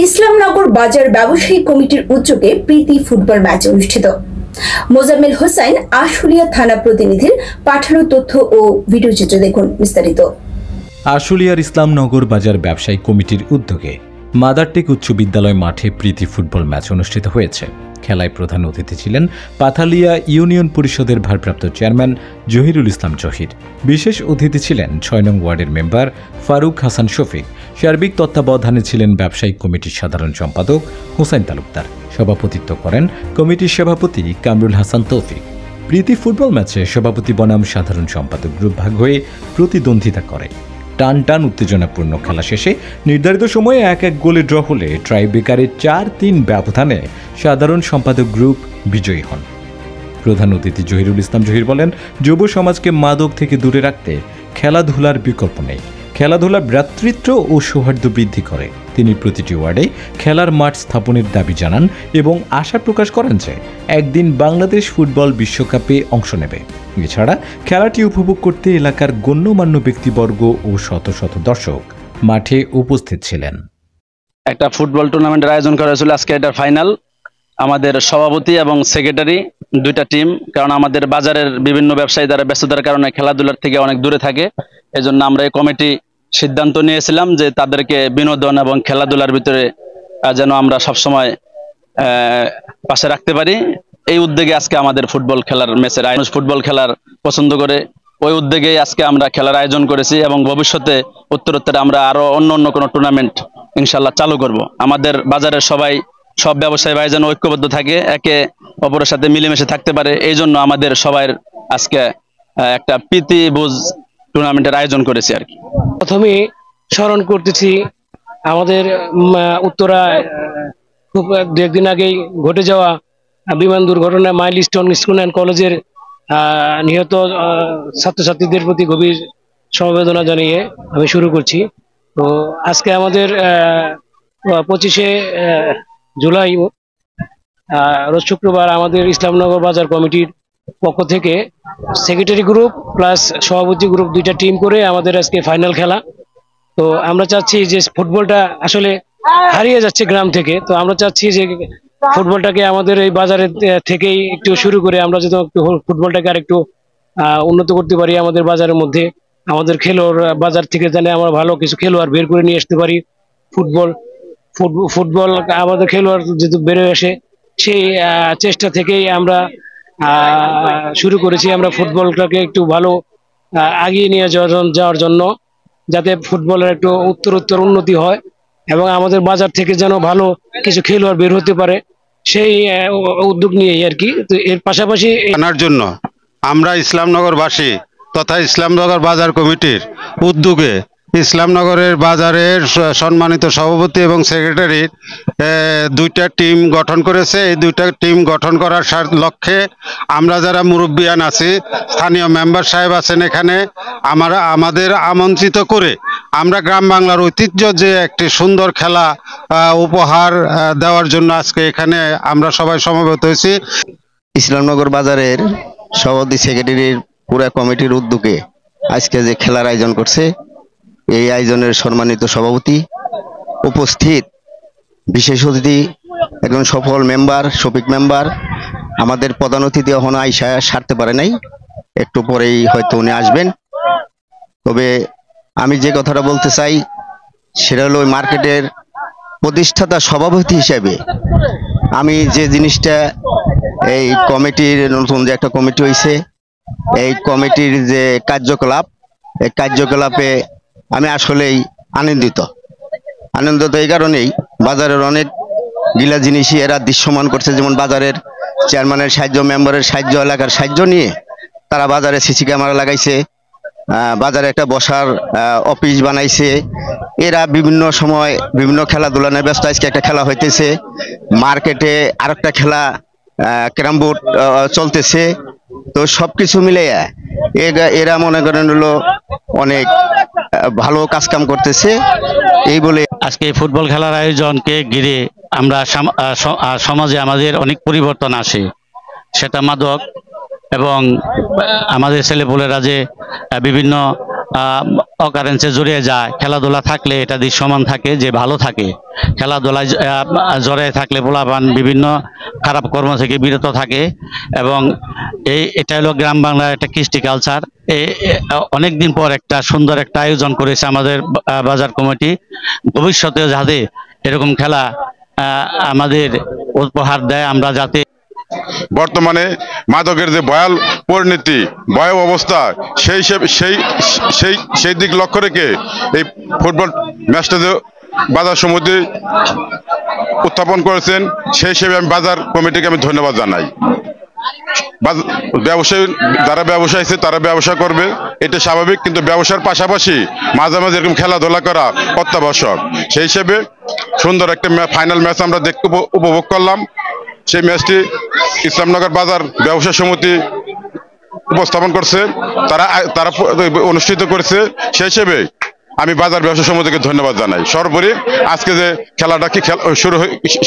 ইসলামনগর বাজার ব্যবসায়ী কমিটির উদ্যোগে প্রীতি ফুটবল ম্যাচ অনুষ্ঠিত। মোজাম্মেল হোসেন আশুলিয়া থানা প্রতিনিধির পাঠানো তথ্য ও ভিডিওচিত্র দেখুন বিস্তারিত। আশুলিয়ার ইসলামনগর বাজার ব্যবসায়ী কমিটির উদ্যোগে মাদারটেক উচ্চ বিদ্যালয় মাঠে প্রীতি ফুটবল ম্যাচ অনুষ্ঠিত হয়েছে। খেলায় প্রধান অতিথি ছিলেন পাথালিয়া ইউনিয়ন পরিষদের ভারপ্রাপ্ত চেয়ারম্যান জহিরুল ইসলাম জহির। বিশেষ অতিথি ছিলেন ৬ নং ওয়ার্ডের মেম্বার ফারুক হাসান শফিক। সার্বিক তত্ত্বাবধানে ছিলেন ব্যবসায়িক কমিটির সাধারণ সম্পাদক হুসাইন তালুকদার। সভাপতিত্ব করেন কমিটির সভাপতি কামরুল হাসান তৌফিক। প্রীতি ফুটবল ম্যাচে সভাপতি বনাম সাধারণ সম্পাদক গ্রুপ ভাগ হয়ে প্রতিদ্বন্দ্বিতা করে। টান টান উত্তেজনাপূর্ণ খেলা শেষে নির্ধারিত সময়ে ১-১ গোলে ড্র হলে ট্রাইব্রেকারে ৪-৩ ব্যবধানে সাধারণ সম্পাদক গ্রুপ বিজয়ী হন। প্রধান অতিথি জহিরুল ইসলাম জহির বলেন, যুব সমাজকে মাদক থেকে দূরে রাখতে খেলাধুলার বিকল্প নেই। খেলাধুলা ভ্রাতৃত্ব ও সৌহার্দ্য বৃদ্ধি করে। তিনি প্রতিটি ওয়ার্ডে খেলার মাঠ স্থাপনের দাবি জানান এবং আশা প্রকাশ করেন যে একদিন বাংলাদেশ ফুটবল বিশ্বকাপে অংশ নেবে। এছাড়া খেলাটি উপভোগ করতে এলাকার গণ্যমান্য ব্যক্তিবর্গ ও শত শত দর্শক মাঠে উপস্থিত ছিলেন। একটা ফুটবল টুর্নামেন্টের আয়োজন করা হয়েছিল। আজকে এটার ফাইনাল। আমাদের সভাপতি এবং সেক্রেটারি দুইটা টিম, কারণ আমাদের বাজারের বিভিন্ন ব্যবসায়ী দ্বারা ব্যস্ততার কারণে খেলাধুলার থেকে অনেক দূরে থাকে। এজন্য আমরা এই কমিটি সিদ্ধান্ত নিয়েছিলাম যে তাদেরকে বিনোদন এবং খেলাধুলার ভিতরে যেন আমরা সবসময় পাশে রাখতে পারি। এই উদ্যোগে আজকে আমাদের ফুটবল খেলার ম্যাচের আয়োজন, ফুটবল খেলার পছন্দ করে ওই উদ্যোগে আজকে আমরা খেলার আয়োজন করেছি এবং ভবিষ্যতে উত্তরোত্তরে আমরা আরো অন্য কোনো টুর্নামেন্ট ইনশাল্লাহ চালু করব। আমাদের বাজারের সব ব্যবসায়ী ভাই যেন ঐক্যবদ্ধ থাকে, একে অপরের সাথে মিলেমিশে থাকতে পারে। এই জন্য আমাদের সবাই আজকে একটা প্রীতি বুঝ টুর্নামেন্টের আয়োজন করেছি আর কি। প্রথমে স্মরণ করতেছি আমাদের উত্তরা খুব দু একদিন আগেই ঘটে যাওয়া বিমান দুর্ঘটনায় মাইলস্টোন স্কুল অ্যান্ড কলেজের নিহত ছাত্রছাত্রীদের প্রতি গভীর সমবেদনা জানিয়ে আমি শুরু করছি। তো আজকে আমাদের 25শে জুলাই রোজ শুক্রবার আমাদের ইসলামনগর বাজার কমিটির পক্ষ থেকে সেক্রেটারি গ্রুপ প্লাস সভাপতি গ্রুপ দুইটা টিম করে আমাদের আজকে ফাইনাল খেলা। তো আমরা চাচ্ছি যে ফুটবলটা আসলে হারিয়ে যাচ্ছে গ্রাম থেকে, তো আমরা চাচ্ছি যে ফুটবলটাকে আমাদের এই বাজারের থেকেই একটু শুরু করে আমরা যদি ফুটবলটাকে আর একটু উন্নত করতে পারি আমাদের বাজারের মধ্যে, আমাদের খেলোয়াড় বাজার থেকে জানে আমরা ভালো কিছু খেলোয়াড় বের করে নিয়ে আসতে পারি। ফুটবল আমাদের খেলোয়াড় যদি বেড়ে আসে, সেই চেষ্টা থেকেই আমরা শুরু করেছি। আমরা ফুটবলটাকে একটু ভালো এগিয়ে নিয়ে যাওয়ার জন্য, যাতে ফুটবলের একটু উত্তরোত্তর উন্নতি হয় এবং আমাদের বাজার থেকে যেন ভালো কিছু খেলোয়াড় বের হতে পারে, সেই উদ্যোগ নিয়ে আর কি। তো এর পাশাপাশি জানার জন্য আমরা ইসলামনগরবাসী তথা ইসলামনগর বাজার কমিটির উদ্যোগে ইসলামনগরের বাজারের সম্মানিত সভাপতি এবং সেক্রেটারির দুইটা টিম গঠন করেছে। এই দুইটা টিম গঠন করার লক্ষ্যে আমরা যারা মুরব্বিয়ান আছি, স্থানীয় মেম্বার সাহেব আছেন, এখানে আমাদের আমন্ত্রিত করে আমরা গ্রাম বাংলার ঐতিহ্য যে একটি সুন্দর খেলা উপহার দেওয়ার জন্য আজকে এখানে আমরা সবাই সমবেত হয়েছি। ইসলামনগর বাজারের সভাপতি সেক্রেটারির পুরা কমিটির উদ্যোগে আজকে যে খেলার আয়োজন করছে, এই আয়োজনের সম্মানিত সভাপতি, উপস্থিত বিশেষ অতিথি, একজন সফল মেম্বার শফিক মেম্বার, আমাদের প্রধান অতিথি এখনো আইসা সারতে পারে নাই, একটু পরেই হয়তো উনি আসবেন। তবে আমি যে কথাটা বলতে চাই সেটা হলো মার্কেটের প্রতিষ্ঠাতা সভাপতি হিসেবে আমি যে জিনিসটা, এই কমিটির নতুন যে একটা কমিটি হয়েছে, এই কমিটির যে কার্যকলাপ, এই কার্যকলাপে আমি আসলেই আনন্দিত এই কারণেই বাজারের অনেক গিলা জিনিসই এরা দৃশ্যমান করছে। যেমন বাজারের চেয়ারম্যানের সাহায্য, মেম্বারের সাহায্য, এলাকার সাহায্য নিয়ে তারা বাজারে সিসি ক্যামেরা লাগাইছে, বাজারে একটা বসার অফিস বানাইছে। এরা বিভিন্ন সময় বিভিন্ন খেলাধুলা নিয়ে ব্যস্ত। আজকে একটা খেলা হইতেছে, মার্কেটে আরেকটা খেলা ক্যারাম বোর্ড চলতেছে। তো সবকিছু মিলে এরা মনে করেন হলো অনেক ভালো কাজ কাম করতেছে। এই বলে আজকে ফুটবল খেলার আয়োজনকে ঘিরে আমরা সমাজে আমাদের অনেক পরিবর্তন আসে, সেটা মাদক এবং আমাদের ছেলেপুলেরা যে বিভিন্ন অকারেন্সে জড়িয়ে যায়। খেলাধুলা থাকলে এটা দিক সমান থাকে, যে ভালো থাকে। খেলাধুলায় জড়িয়ে থাকলে পোলাপান বিভিন্ন খারাপ কর্ম থেকে বিরত থাকে। এবং এটা হলো গ্রাম বাংলার একটা কৃষ্টি কালচার। অনেকদিন পর একটা সুন্দর একটা আয়োজন করেছে আমাদের বাজার কমিটি। ভবিষ্যতে যাতে এরকম খেলা আমাদের উপহার দেয়, আমরা যাতে বর্তমানে মাদকের যে ভয়াল পরিণতি, ভয়াবহ অবস্থা, সেই দিক লক্ষ্য রেখে এই ফুটবল ম্যাচটা যে বাজার সমিতি উত্থাপন করেছেন, সেই হিসেবে আমি বাজার কমিটিকে আমি ধন্যবাদ জানাই। ব্যবসায়ী যারা ব্যবসায়ী তারা ব্যবসা করবে, এটা স্বাভাবিক, কিন্তু ব্যবসার পাশাপাশি মাঝে মাঝে এরকম খেলাধুলা করা অত্যাবশ্যক। সেই হিসেবে সুন্দর একটা ফাইনাল ম্যাচ আমরা দেখতে উপভোগ করলাম। সেই ম্যাচটি ইসলামনগর বাজার ব্যবসা সমিতি উপস্থাপন করছে, তারা অনুষ্ঠিত করেছে। সেই হিসেবে আমি বাজার ব্যবসা সমিতিকে ধন্যবাদ জানাই। সর্বোপরি আজকে যে খেলাটা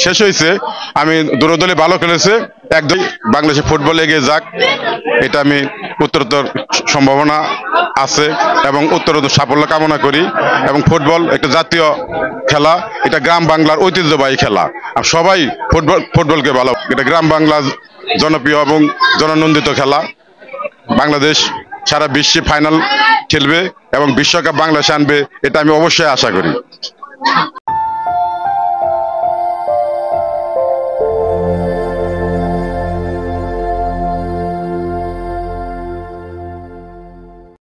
শেষ হয়েছে, আমি দুটো ভালো খেলেছে, একদম বাংলাদেশে ফুটবল এগিয়ে যাক, এটা আমি উত্তরোত্তর সম্ভাবনা আছে এবং উত্তরোত্তর সাফল্য কামনা করি। এবং ফুটবল একটা জাতীয় খেলা, এটা গ্রাম বাংলার ঐতিহ্যবাহী খেলা। আর সবাই ফুটবলকে ভালো, এটা গ্রাম বাংলার জনপ্রিয় এবং জননন্দিত খেলা। বাংলাদেশ সারা বিশ্বে ফাইনাল খেলবে এবং বিশ্বকাপ বাংলাদেশে আনবে, এটা আমি অবশ্যই আশা করি।